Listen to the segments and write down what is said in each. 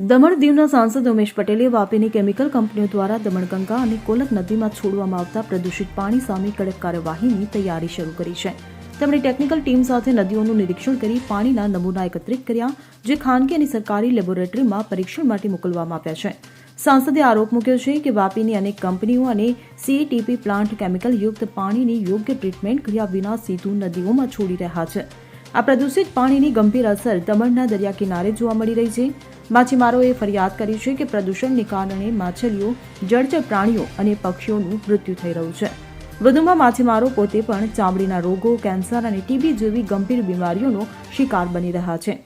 દમણ દીવના સાંસદ ઉમેશ પટેલે વાપીની કેમિકલ કંપનીઓ દ્વારા દમણગંગા અને કોલક નદીમાં છોડવામાં આવતા પ્રદૂષિત પાણી સામે કડક કાર્યવાહીની તૈયારી શરૂ કરી છે. તેમણે ટેકનિકલ ટીમ સાથે નદીઓનું નિરીક્ષણ કરી પાણીના નમૂના એકત્રિત કર્યા, જે ખાનગી અને સરકારી લેબોરેટરીમાં પરીક્ષણ માટે મોકલવામાં આવ્યા છે. સાંસદે આરોપ મૂક્યો છે કે વાપીની અનેક કંપનીઓ અને સીટીપી પ્લાન્ટ કેમિકલયુક્ત પાણીની યોગ્ય ટ્રીટમેન્ટ કર્યા વિના સીધું નદીઓમાં છોડી રહ્યા છે. આ પ્રદૂષિત પાણીની ગંભીર અસર દમણના દરિયા કિનારે જોવા મળી રહી છે. માછીમારોએ ફરિયાદ કરી છે કે પ્રદૂષણને કારણે માછલીઓ, જળચર પ્રાણીઓ અને પક્ષીઓનું મૃત્યુ થઈ રહ્યું છે. વધુમાં માછીમારો પોતે પણ ચામડીના રોગો, કેન્સર અને ટીબી જેવી ગંભીર બીમારીઓનો શિકાર બની રહ્યા છે.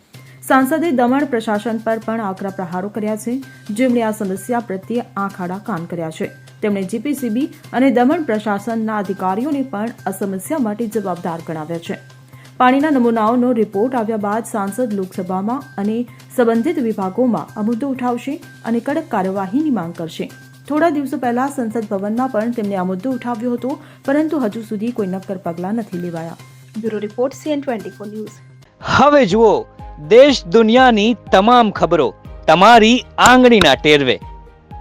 સાંસદે દમણ પ્રશાસન પર પણ આકરા પ્રહારો કર્યા છે, જેમણે આ સમસ્યા પ્રત્યે આંખ આડા કાન કર્યા છે. તેમણે જીપીસીબી અને દમણ પ્રશાસનના અધિકારીઓને પણ આ સમસ્યા માટે જવાબદાર ગણાવ્યા છે. પાણીના નમૂનાઓનો રિપોર્ટ આવ્યા બાદ સાંસદ લોકસભામાં અને સંબંધિત વિભાગોમાં આ મુદ્દો ઉઠાવશે અને કડક કાર્યવાહીની માંગ કરશે. થોડા દિવસો પહેલા સંસદ ભવનમાં પણ તેમણે આ મુદ્દો ઉઠાવ્યો હતો, પરંતુ હજુ સુધી કોઈ નક્કર પગલાં નથી લેવાયા. Bureau report CN24 news. હવે જુઓ દેશ દુનિયાની તમામ ખબરો તમારી આંગળીના ટેરવે.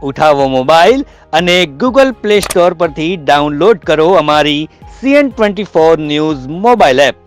ઉઠાવો મોબાઈલ અને Google Play Store પરથી ડાઉનલોડ કરો અમારી CN24 ન્યૂઝ મોબાઈલ એપ.